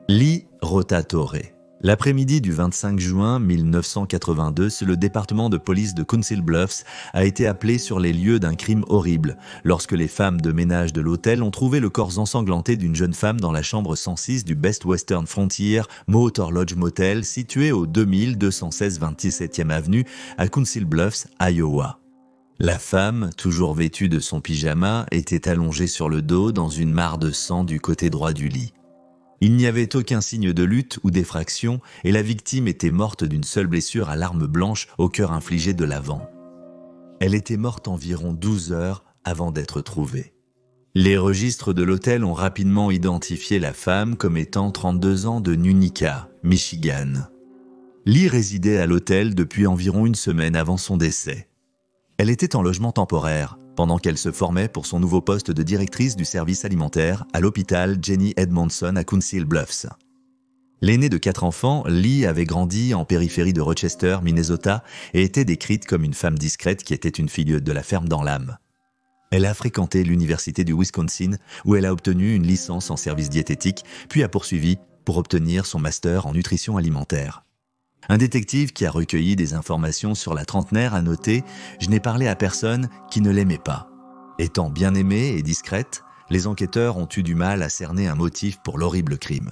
Lee Rotatore. L'après-midi du 25 juin 1982, le département de police de Council Bluffs a été appelé sur les lieux d'un crime horrible, lorsque les femmes de ménage de l'hôtel ont trouvé le corps ensanglanté d'une jeune femme dans la chambre 106 du Best Western Frontier Motor Lodge Motel situé au 2216 27e avenue à Council Bluffs, Iowa. La femme, toujours vêtue de son pyjama, était allongée sur le dos dans une mare de sang du côté droit du lit. Il n'y avait aucun signe de lutte ou d'effraction et la victime était morte d'une seule blessure à l'arme blanche au cœur infligée de l'avant. Elle était morte environ 12 heures avant d'être trouvée. Les registres de l'hôtel ont rapidement identifié la femme comme étant 32 ans de Nunica, Michigan. Lee résidait à l'hôtel depuis environ une semaine avant son décès. Elle était en logement temporaire, pendant qu'elle se formait pour son nouveau poste de directrice du service alimentaire à l'hôpital Jenny Edmondson à Council Bluffs. L'aînée de 4 enfants, Lee avait grandi en périphérie de Rochester, Minnesota, et était décrite comme une femme discrète qui était une fille de la ferme dans l'âme. Elle a fréquenté l'université du Wisconsin, où elle a obtenu une licence en service diététique, puis a poursuivi pour obtenir son master en nutrition alimentaire. Un détective qui a recueilli des informations sur la trentenaire a noté « Je n'ai parlé à personne qui ne l'aimait pas ». Étant bien aimée et discrète, les enquêteurs ont eu du mal à cerner un motif pour l'horrible crime.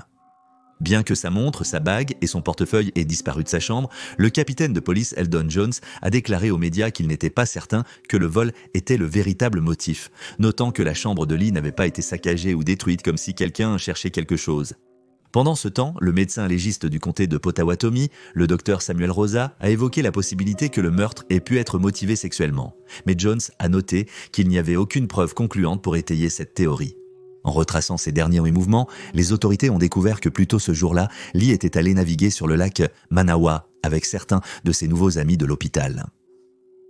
Bien que sa montre, sa bague et son portefeuille aient disparu de sa chambre, le capitaine de police Eldon Jones a déclaré aux médias qu'il n'était pas certain que le vol était le véritable motif, notant que la chambre de Lee n'avait pas été saccagée ou détruite comme si quelqu'un cherchait quelque chose. Pendant ce temps, le médecin légiste du comté de Pottawatomie, le docteur Samuel Rosa, a évoqué la possibilité que le meurtre ait pu être motivé sexuellement. Mais Jones a noté qu'il n'y avait aucune preuve concluante pour étayer cette théorie. En retraçant ses derniers mouvements, les autorités ont découvert que plus tôt ce jour-là, Lee était allé naviguer sur le lac Manawa avec certains de ses nouveaux amis de l'hôpital.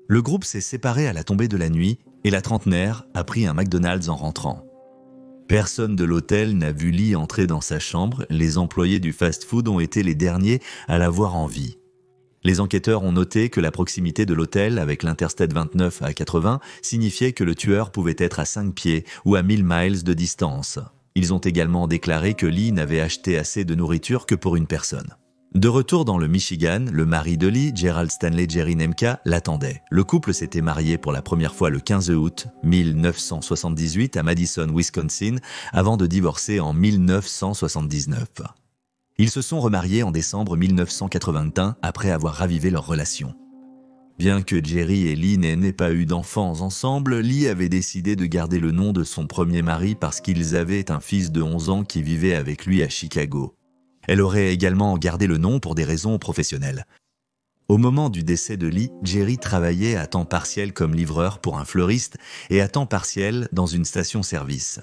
Le groupe s'est séparé à la tombée de la nuit et la trentenaire a pris un McDonald's en rentrant. Personne de l'hôtel n'a vu Lee entrer dans sa chambre, les employés du fast-food ont été les derniers à la voir en vie. Les enquêteurs ont noté que la proximité de l'hôtel avec l'Interstate 29 à 80 signifiait que le tueur pouvait être à 5 pieds ou à 1000 miles de distance. Ils ont également déclaré que Lee n'avait acheté assez de nourriture que pour une personne. De retour dans le Michigan, le mari de Lee, Gerald Stanley Jerry Nemka, l'attendait. Le couple s'était marié pour la première fois le 15 août 1978 à Madison, Wisconsin, avant de divorcer en 1979. Ils se sont remariés en décembre 1981 après avoir ravivé leur relation. Bien que Jerry et Lee n'aient pas eu d'enfants ensemble, Lee avait décidé de garder le nom de son premier mari parce qu'ils avaient un fils de 11 ans qui vivait avec lui à Chicago. Elle aurait également gardé le nom pour des raisons professionnelles. Au moment du décès de Lee, Jerry travaillait à temps partiel comme livreur pour un fleuriste et à temps partiel dans une station-service.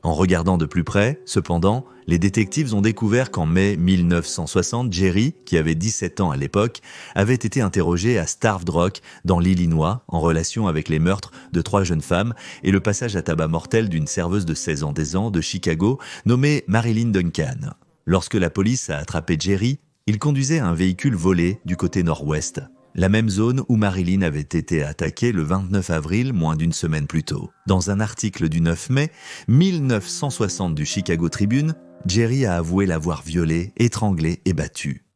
En regardant de plus près, cependant, les détectives ont découvert qu'en mai 1960, Jerry, qui avait 17 ans à l'époque, avait été interrogé à Starved Rock, dans l'Illinois, en relation avec les meurtres de 3 jeunes femmes et le passage à tabac mortel d'une serveuse de 16 ans de Chicago, nommée Marilyn Duncan. Lorsque la police a attrapé Jerry, il conduisait un véhicule volé du côté nord-ouest, la même zone où Marilyn avait été attaquée le 29 avril, moins d'une semaine plus tôt. Dans un article du 9 mai 1960 du Chicago Tribune, Jerry a avoué l'avoir violée, étranglée et battue.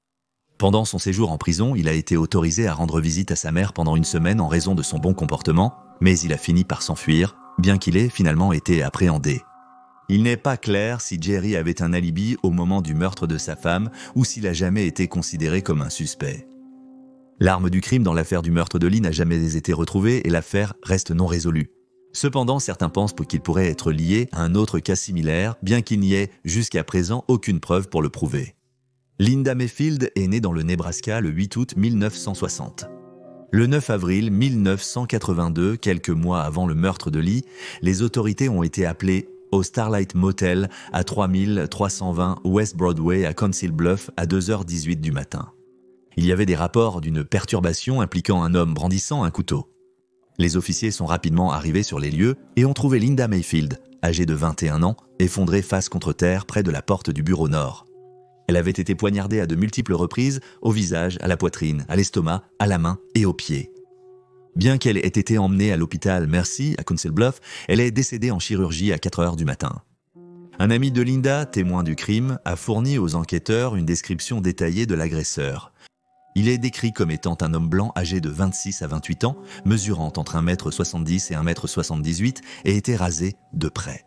Pendant son séjour en prison, il a été autorisé à rendre visite à sa mère pendant une semaine en raison de son bon comportement, mais il a fini par s'enfuir, bien qu'il ait finalement été appréhendé. Il n'est pas clair si Jerry avait un alibi au moment du meurtre de sa femme ou s'il a jamais été considéré comme un suspect. L'arme du crime dans l'affaire du meurtre de Lee n'a jamais été retrouvée et l'affaire reste non résolue. Cependant, certains pensent qu'il pourrait être lié à un autre cas similaire, bien qu'il n'y ait jusqu'à présent aucune preuve pour le prouver. Linda Mayfield est née dans le Nebraska le 8 août 1960. Le 9 avril 1982, quelques mois avant le meurtre de Lee, les autorités ont été appelées au Starlight Motel à 3320 West Broadway à Council Bluffs à 2h18 du matin. Il y avait des rapports d'une perturbation impliquant un homme brandissant un couteau. Les officiers sont rapidement arrivés sur les lieux et ont trouvé Linda Mayfield, âgée de 21 ans, effondrée face contre terre près de la porte du bureau nord. Elle avait été poignardée à de multiples reprises, au visage, à la poitrine, à l'estomac, à la main et aux pieds. Bien qu'elle ait été emmenée à l'hôpital Mercy à Council Bluffs, elle est décédée en chirurgie à 4h du matin. Un ami de Linda, témoin du crime, a fourni aux enquêteurs une description détaillée de l'agresseur. Il est décrit comme étant un homme blanc âgé de 26 à 28 ans, mesurant entre 1,70 m et 1,78 m et était rasé de près.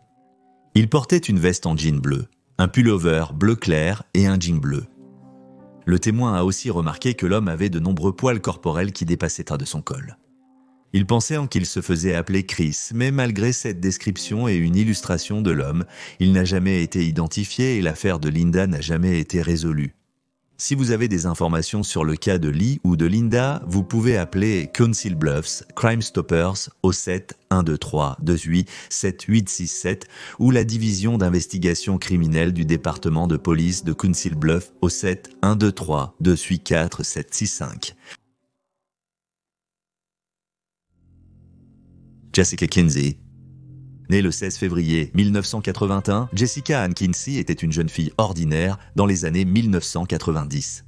Il portait une veste en jean bleu, un pullover bleu clair et un jean bleu. Le témoin a aussi remarqué que l'homme avait de nombreux poils corporels qui dépassaient de son col. Il pensait qu'il se faisait appeler Chris, mais malgré cette description et une illustration de l'homme, il n'a jamais été identifié et l'affaire de Linda n'a jamais été résolue. Si vous avez des informations sur le cas de Lee ou de Linda, vous pouvez appeler Council Bluffs, Crime Stoppers au 7 123 28 7867 ou la division d'investigation criminelle du département de police de Council Bluffs au 7 123 284 765. Jessica Kinsey. Née le 16 février 1981, Jessica Ann Kinsey était une jeune fille ordinaire dans les années 1990.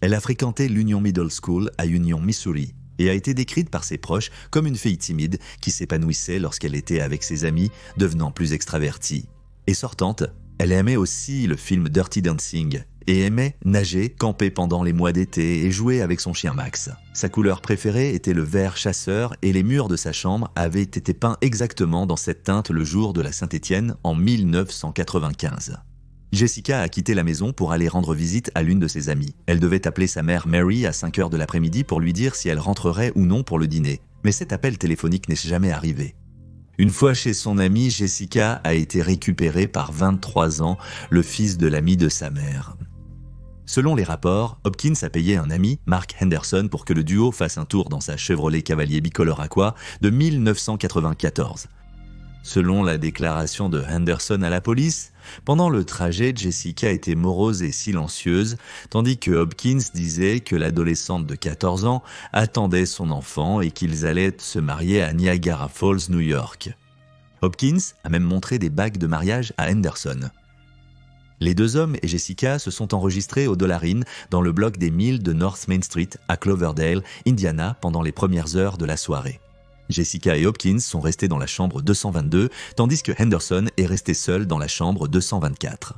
Elle a fréquenté l'Union Middle School à Union, Missouri, et a été décrite par ses proches comme une fille timide qui s'épanouissait lorsqu'elle était avec ses amis, devenant plus extravertie. Et sortante, elle aimait aussi le film Dirty Dancing et aimait nager, camper pendant les mois d'été et jouer avec son chien Max. Sa couleur préférée était le vert chasseur et les murs de sa chambre avaient été peints exactement dans cette teinte le jour de la Saint-Étienne en 1995. Jessica a quitté la maison pour aller rendre visite à l'une de ses amies. Elle devait appeler sa mère Mary à 5 h de l'après-midi pour lui dire si elle rentrerait ou non pour le dîner. Mais cet appel téléphonique n'est jamais arrivé. Une fois chez son amie, Jessica a été récupérée par 23 ans, le fils de l'ami de sa mère. Selon les rapports, Hopkins a payé un ami, Mark Henderson, pour que le duo fasse un tour dans sa Chevrolet Cavalier bicolore Aqua de 1994. Selon la déclaration de Henderson à la police, pendant le trajet, Jessica était morose et silencieuse, tandis que Hopkins disait que l'adolescente de 14 ans attendait son enfant et qu'ils allaient se marier à Niagara Falls, New York. Hopkins a même montré des bagues de mariage à Henderson. Les deux hommes et Jessica se sont enregistrés au Dollar Inn dans le bloc des Mills de North Main Street à Cloverdale, Indiana, pendant les premières heures de la soirée. Jessica et Hopkins sont restés dans la chambre 222, tandis que Henderson est resté seul dans la chambre 224.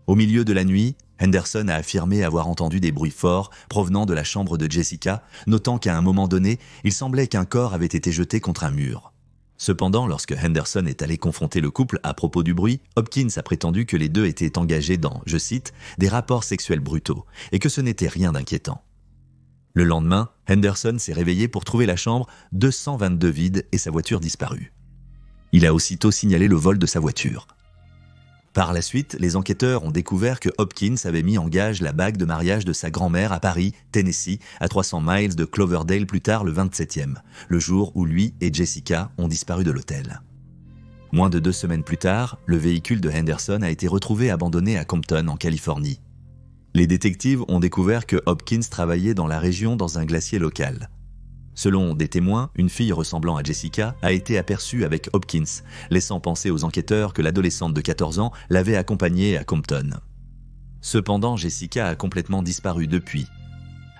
Au milieu de la nuit, Henderson a affirmé avoir entendu des bruits forts provenant de la chambre de Jessica, notant qu'à un moment donné, il semblait qu'un corps avait été jeté contre un mur. Cependant, lorsque Henderson est allé confronter le couple à propos du bruit, Hopkins a prétendu que les deux étaient engagés dans, je cite, « des rapports sexuels brutaux » et que ce n'était rien d'inquiétant. Le lendemain, Henderson s'est réveillé pour trouver la chambre 222 vide et sa voiture disparue. Il a aussitôt signalé le vol de sa voiture. Par la suite, les enquêteurs ont découvert que Hopkins avait mis en gage la bague de mariage de sa grand-mère à Paris, Tennessee, à 300 miles de Cloverdale plus tard le 27e, le jour où lui et Jessica ont disparu de l'hôtel. Moins de 2 semaines plus tard, le véhicule de Henderson a été retrouvé abandonné à Compton, en Californie. Les détectives ont découvert que Hopkins travaillait dans la région dans un glacier local. Selon des témoins, une fille ressemblant à Jessica a été aperçue avec Hopkins, laissant penser aux enquêteurs que l'adolescente de 14 ans l'avait accompagnée à Compton. Cependant, Jessica a complètement disparu depuis.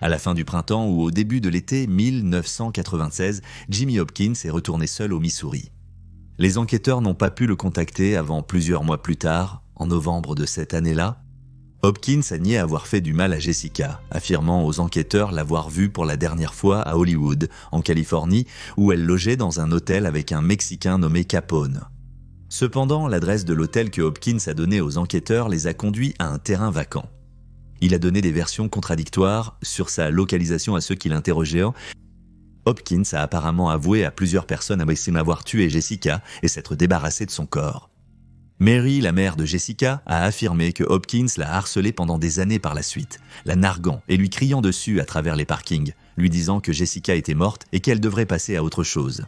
À la fin du printemps ou au début de l'été 1996, Jimmy Hopkins est retourné seul au Missouri. Les enquêteurs n'ont pas pu le contacter avant plusieurs mois plus tard, en novembre de cette année-là. Hopkins a nié avoir fait du mal à Jessica, affirmant aux enquêteurs l'avoir vue pour la dernière fois à Hollywood, en Californie, où elle logeait dans un hôtel avec un Mexicain nommé Capone. Cependant, l'adresse de l'hôtel que Hopkins a donné aux enquêteurs les a conduits à un terrain vacant. Il a donné des versions contradictoires sur sa localisation à ceux qui l'interrogeaient. Hopkins a apparemment avoué à plusieurs personnes avoir tué Jessica et s'être débarrassé de son corps. Mary, la mère de Jessica, a affirmé que Hopkins l'a harcelée pendant des années par la suite, la narguant et lui criant dessus à travers les parkings, lui disant que Jessica était morte et qu'elle devrait passer à autre chose.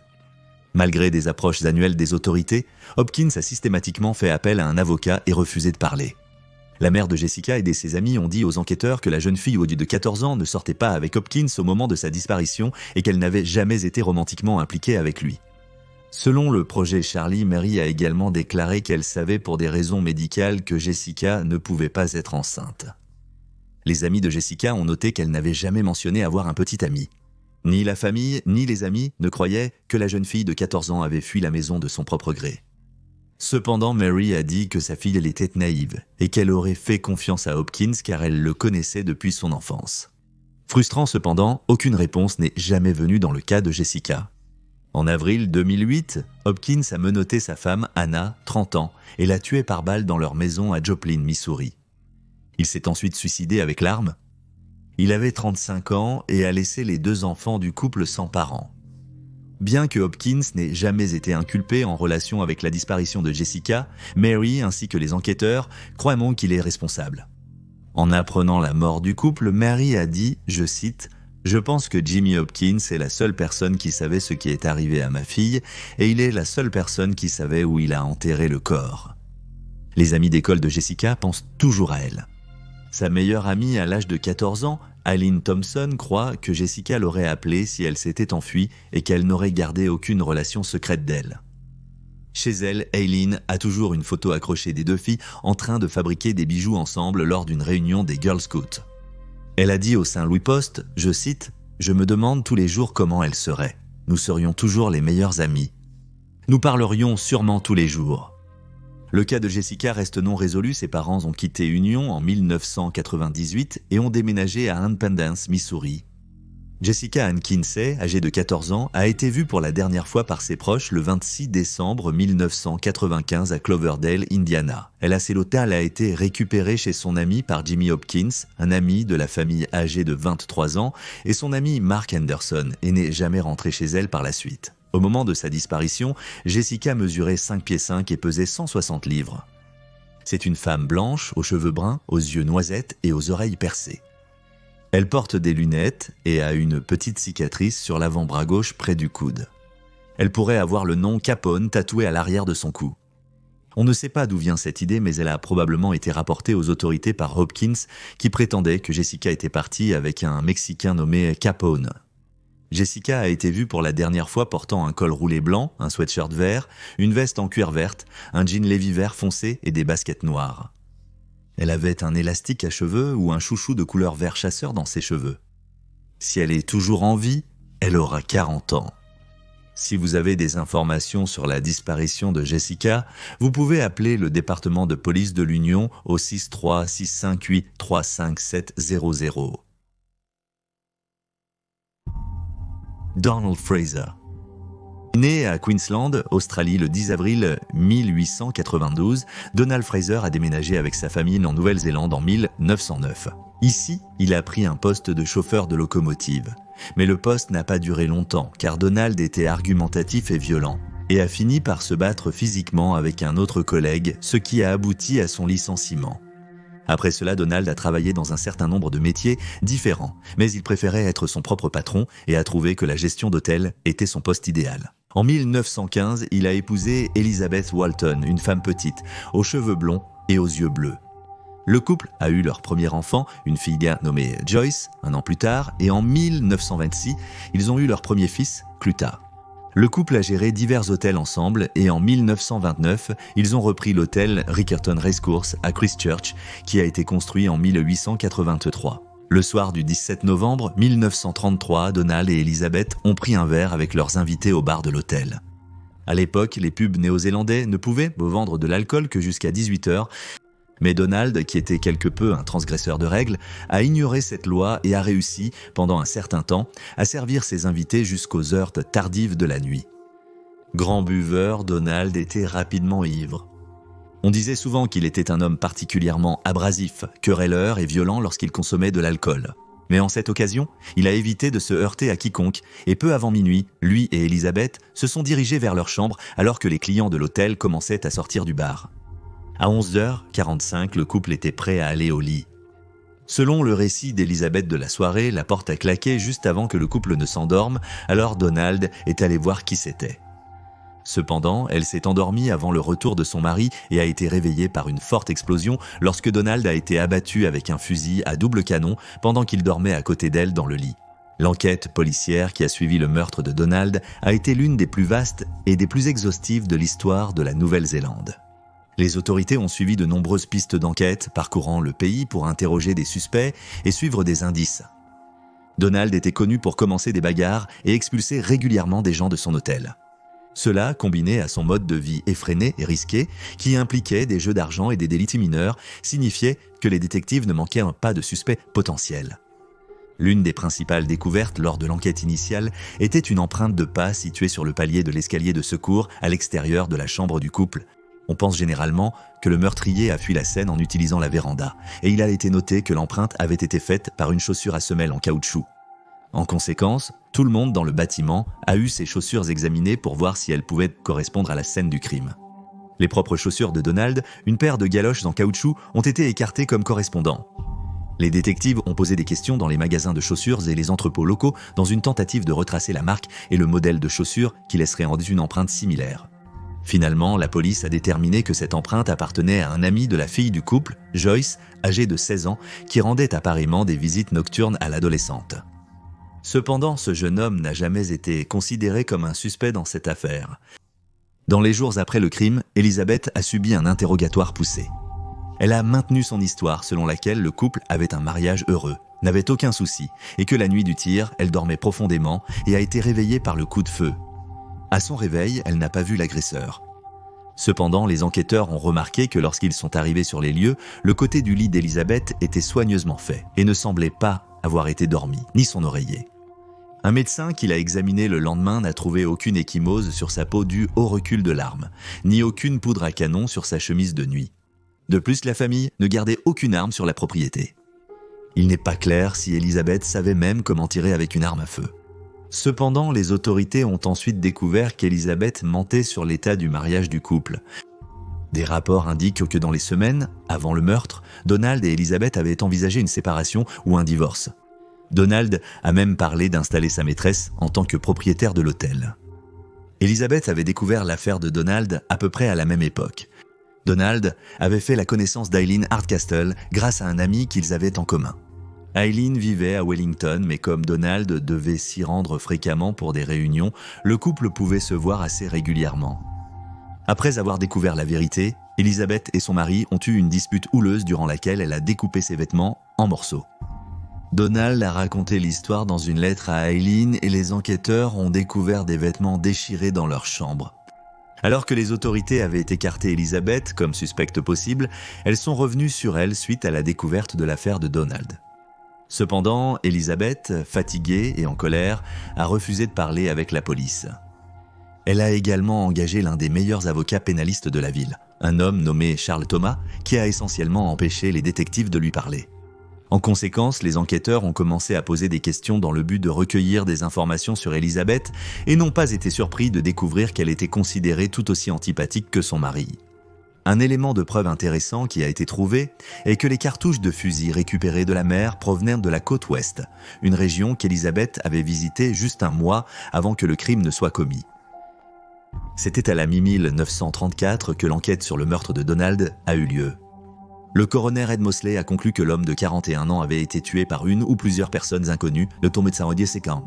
Malgré des approches annuelles des autorités, Hopkins a systématiquement fait appel à un avocat et refusé de parler. La mère de Jessica et ses amis ont dit aux enquêteurs que la jeune fille au-dessus de 14 ans ne sortait pas avec Hopkins au moment de sa disparition et qu'elle n'avait jamais été romantiquement impliquée avec lui. Selon le projet Charlie, Mary a également déclaré qu'elle savait pour des raisons médicales que Jessica ne pouvait pas être enceinte. Les amis de Jessica ont noté qu'elle n'avait jamais mentionné avoir un petit ami. Ni la famille, ni les amis ne croyaient que la jeune fille de 14 ans avait fui la maison de son propre gré. Cependant, Mary a dit que sa fille elle était naïve et qu'elle aurait fait confiance à Hopkins car elle le connaissait depuis son enfance. Frustrant cependant, aucune réponse n'est jamais venue dans le cas de Jessica. En avril 2008, Hopkins a menotté sa femme, Anna, 30 ans, et l'a tuée par balle dans leur maison à Joplin, Missouri. Il s'est ensuite suicidé avec l'arme. Il avait 35 ans et a laissé les 2 enfants du couple sans parents. Bien que Hopkins n'ait jamais été inculpé en relation avec la disparition de Jessica, Mary ainsi que les enquêteurs croient qu'il est responsable. En apprenant la mort du couple, Mary a dit, je cite, « Je pense que Jimmy Hopkins est la seule personne qui savait ce qui est arrivé à ma fille et il est la seule personne qui savait où il a enterré le corps. » Les amis d'école de Jessica pensent toujours à elle. Sa meilleure amie à l'âge de 14 ans, Eileen Thompson, croit que Jessica l'aurait appelée si elle s'était enfuie et qu'elle n'aurait gardé aucune relation secrète d'elle. Chez elle, Eileen a toujours une photo accrochée des 2 filles en train de fabriquer des bijoux ensemble lors d'une réunion des Girl Scouts. Elle a dit au Saint-Louis Post, je cite, « Je me demande tous les jours comment elle serait. Nous serions toujours les meilleures amies. Nous parlerions sûrement tous les jours. » Le cas de Jessica reste non résolu, ses parents ont quitté Union en 1998 et ont déménagé à Independence, Missouri. Jessica Ann Kinsey, âgée de 14 ans, a été vue pour la dernière fois par ses proches le 26 décembre 1995 à Cloverdale, Indiana. Elle a été récupérée chez son ami par Jimmy Hopkins, un ami de la famille âgé de 23 ans, et son ami Mark Anderson, et n'est jamais rentré chez elle par la suite. Au moment de sa disparition, Jessica mesurait 5 pieds 5 et pesait 160 livres. C'est une femme blanche, aux cheveux bruns, aux yeux noisettes et aux oreilles percées. Elle porte des lunettes et a une petite cicatrice sur l'avant-bras gauche près du coude. Elle pourrait avoir le nom Capone tatoué à l'arrière de son cou. On ne sait pas d'où vient cette idée, mais elle a probablement été rapportée aux autorités par Hopkins, qui prétendait que Jessica était partie avec un Mexicain nommé Capone. Jessica a été vue pour la dernière fois portant un col roulé blanc, un sweatshirt vert, une veste en cuir verte, un jean Levi vert foncé et des baskets noires. Elle avait un élastique à cheveux ou un chouchou de couleur vert chasseur dans ses cheveux. Si elle est toujours en vie, elle aura 40 ans. Si vous avez des informations sur la disparition de Jessica, vous pouvez appeler le département de police de l'Union au 63 658 35700. Donald Fraser. Né à Queensland, Australie, le 10 avril 1892, Donald Fraser a déménagé avec sa famille en Nouvelle-Zélande en 1909. Ici, il a pris un poste de chauffeur de locomotive. Mais le poste n'a pas duré longtemps, car Donald était argumentatif et violent, et a fini par se battre physiquement avec un autre collègue, ce qui a abouti à son licenciement. Après cela, Donald a travaillé dans un certain nombre de métiers différents, mais il préférait être son propre patron et a trouvé que la gestion d'hôtel était son poste idéal. En 1915, il a épousé Elizabeth Walton, une femme petite, aux cheveux blonds et aux yeux bleus. Le couple a eu leur premier enfant, une fille nommée Joyce, 1 an plus tard, et en 1926, ils ont eu leur premier fils, Cluta. Le couple a géré divers hôtels ensemble et en 1929, ils ont repris l'hôtel Riccarton Racecourse à Christchurch qui a été construit en 1883. Le soir du 17 novembre 1933, Donald et Elizabeth ont pris un verre avec leurs invités au bar de l'hôtel. À l'époque, les pubs néo-zélandais ne pouvaient vendre de l'alcool que jusqu'à 18 h, mais Donald, qui était quelque peu un transgresseur de règles, a ignoré cette loi et a réussi, pendant un certain temps, à servir ses invités jusqu'aux heures tardives de la nuit. Grand buveur, Donald était rapidement ivre. On disait souvent qu'il était un homme particulièrement abrasif, querelleur et violent lorsqu'il consommait de l'alcool. Mais en cette occasion, il a évité de se heurter à quiconque, et peu avant minuit, lui et Elizabeth se sont dirigés vers leur chambre alors que les clients de l'hôtel commençaient à sortir du bar. À 11h45, le couple était prêt à aller au lit. Selon le récit d'Elizabeth de la soirée, la porte a claqué juste avant que le couple ne s'endorme, alors Donald est allé voir qui c'était. Cependant, elle s'est endormie avant le retour de son mari et a été réveillée par une forte explosion lorsque Donald a été abattu avec un fusil à double canon pendant qu'il dormait à côté d'elle dans le lit. L'enquête policière qui a suivi le meurtre de Donald a été l'une des plus vastes et des plus exhaustives de l'histoire de la Nouvelle-Zélande. Les autorités ont suivi de nombreuses pistes d'enquête, parcourant le pays pour interroger des suspects et suivre des indices. Donald était connu pour commencer des bagarres et expulser régulièrement des gens de son hôtel. Cela, combiné à son mode de vie effréné et risqué, qui impliquait des jeux d'argent et des délits mineurs, signifiait que les détectives ne manquaient pas de suspects potentiels. L'une des principales découvertes lors de l'enquête initiale était une empreinte de pas située sur le palier de l'escalier de secours à l'extérieur de la chambre du couple. On pense généralement que le meurtrier a fui la scène en utilisant la véranda, et il a été noté que l'empreinte avait été faite par une chaussure à semelle en caoutchouc. En conséquence, tout le monde dans le bâtiment a eu ses chaussures examinées pour voir si elles pouvaient correspondre à la scène du crime. Les propres chaussures de Donald, une paire de galoches en caoutchouc, ont été écartées comme correspondants. Les détectives ont posé des questions dans les magasins de chaussures et les entrepôts locaux dans une tentative de retracer la marque et le modèle de chaussures qui laisserait en une empreinte similaire. Finalement, la police a déterminé que cette empreinte appartenait à un ami de la fille du couple, Joyce, âgée de 16 ans, qui rendait apparemment des visites nocturnes à l'adolescente. Cependant, ce jeune homme n'a jamais été considéré comme un suspect dans cette affaire. Dans les jours après le crime, Elizabeth a subi un interrogatoire poussé. Elle a maintenu son histoire selon laquelle le couple avait un mariage heureux, n'avait aucun souci, et que la nuit du tir, elle dormait profondément et a été réveillée par le coup de feu. À son réveil, elle n'a pas vu l'agresseur. Cependant, les enquêteurs ont remarqué que lorsqu'ils sont arrivés sur les lieux, le côté du lit d'Elizabeth était soigneusement fait et ne semblait pas avoir été dormi, ni son oreiller. Un médecin qui l'a examiné le lendemain n'a trouvé aucune ecchymose sur sa peau due au recul de l'arme, ni aucune poudre à canon sur sa chemise de nuit. De plus, la famille ne gardait aucune arme sur la propriété. Il n'est pas clair si Elizabeth savait même comment tirer avec une arme à feu. Cependant, les autorités ont ensuite découvert qu'Elizabeth mentait sur l'état du mariage du couple. Des rapports indiquent que dans les semaines avant le meurtre, Donald et Elizabeth avaient envisagé une séparation ou un divorce. Donald a même parlé d'installer sa maîtresse en tant que propriétaire de l'hôtel. Elizabeth avait découvert l'affaire de Donald à peu près à la même époque. Donald avait fait la connaissance d'Eileen Hardcastle grâce à un ami qu'ils avaient en commun. Eileen vivait à Wellington, mais comme Donald devait s'y rendre fréquemment pour des réunions, le couple pouvait se voir assez régulièrement. Après avoir découvert la vérité, Elizabeth et son mari ont eu une dispute houleuse durant laquelle elle a découpé ses vêtements en morceaux. Donald a raconté l'histoire dans une lettre à Eileen et les enquêteurs ont découvert des vêtements déchirés dans leur chambre. Alors que les autorités avaient écarté Elizabeth comme suspecte possible, elles sont revenues sur elle suite à la découverte de l'affaire de Donald. Cependant, Elizabeth, fatiguée et en colère, a refusé de parler avec la police. Elle a également engagé l'un des meilleurs avocats pénalistes de la ville, un homme nommé Charles Thomas, qui a essentiellement empêché les détectives de lui parler. En conséquence, les enquêteurs ont commencé à poser des questions dans le but de recueillir des informations sur Elizabeth et n'ont pas été surpris de découvrir qu'elle était considérée tout aussi antipathique que son mari. Un élément de preuve intéressant qui a été trouvé est que les cartouches de fusil récupérées de la mer provenaient de la côte ouest, une région qu'Elizabeth avait visitée juste un mois avant que le crime ne soit commis. C'était à la mi-1934 que l'enquête sur le meurtre de Donald a eu lieu. Le coroner Ed Mosley a conclu que l'homme de 41 ans avait été tué par une ou plusieurs personnes inconnues, le tombé de Saint-Rodier séquent.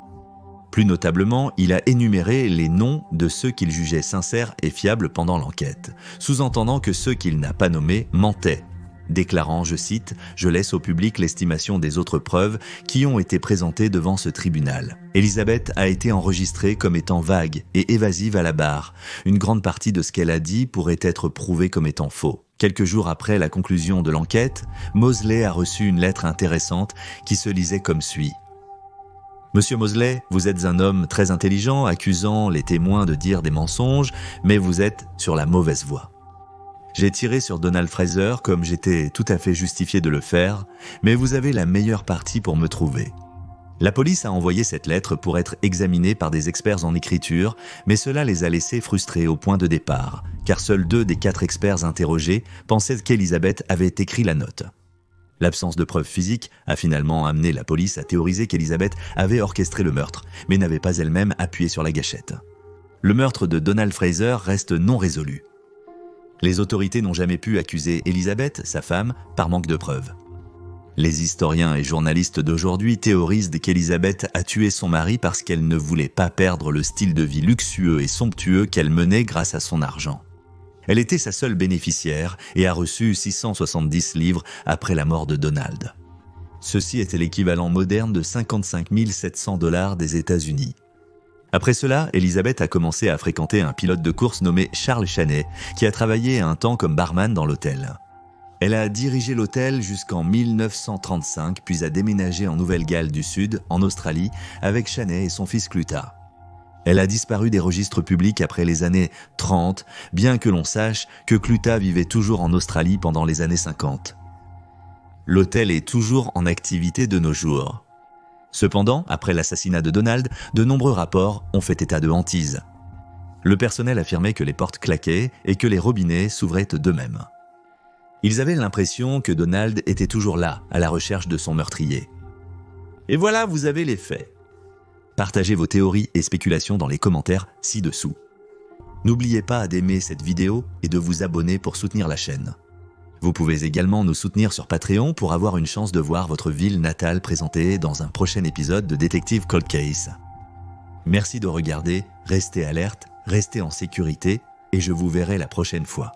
Plus notablement, il a énuméré les noms de ceux qu'il jugeait sincères et fiables pendant l'enquête, sous-entendant que ceux qu'il n'a pas nommés mentaient, déclarant, je cite, « Je laisse au public l'estimation des autres preuves qui ont été présentées devant ce tribunal. Elizabeth a été enregistrée comme étant vague et évasive à la barre. Une grande partie de ce qu'elle a dit pourrait être prouvée comme étant faux. » Quelques jours après la conclusion de l'enquête, Mosley a reçu une lettre intéressante qui se lisait comme suit. « Monsieur Mosley, vous êtes un homme très intelligent, accusant les témoins de dire des mensonges, mais vous êtes sur la mauvaise voie. J'ai tiré sur Donald Fraser comme j'étais tout à fait justifié de le faire, mais vous avez la meilleure partie pour me trouver. » La police a envoyé cette lettre pour être examinée par des experts en écriture, mais cela les a laissés frustrés au point de départ, car seuls 2 des 4 experts interrogés pensaient qu'Elizabeth avait écrit la note. L'absence de preuves physiques a finalement amené la police à théoriser qu'Elizabeth avait orchestré le meurtre, mais n'avait pas elle-même appuyé sur la gâchette. Le meurtre de Donald Fraser reste non résolu. Les autorités n'ont jamais pu accuser Elizabeth, sa femme, par manque de preuves. Les historiens et journalistes d'aujourd'hui théorisent qu'Elizabeth a tué son mari parce qu'elle ne voulait pas perdre le style de vie luxueux et somptueux qu'elle menait grâce à son argent. Elle était sa seule bénéficiaire et a reçu 670 livres après la mort de Donald. Ceci était l'équivalent moderne de 55 700 $ des États-Unis. Après cela, Elisabeth a commencé à fréquenter un pilote de course nommé Charles Chaney, qui a travaillé un temps comme barman dans l'hôtel. Elle a dirigé l'hôtel jusqu'en 1935, puis a déménagé en Nouvelle-Galles du Sud, en Australie, avec Chaney et son fils Cluta. Elle a disparu des registres publics après les années 30, bien que l'on sache que Cluta vivait toujours en Australie pendant les années 50. L'hôtel est toujours en activité de nos jours. Cependant, après l'assassinat de Donald, de nombreux rapports ont fait état de hantises. Le personnel affirmait que les portes claquaient et que les robinets s'ouvraient d'eux-mêmes. Ils avaient l'impression que Donald était toujours là, à la recherche de son meurtrier. Et voilà, vous avez les faits. Partagez vos théories et spéculations dans les commentaires ci-dessous. N'oubliez pas d'aimer cette vidéo et de vous abonner pour soutenir la chaîne. Vous pouvez également nous soutenir sur Patreon pour avoir une chance de voir votre ville natale présentée dans un prochain épisode de Détective Cold Case. Merci de regarder, restez alerte, restez en sécurité et je vous verrai la prochaine fois.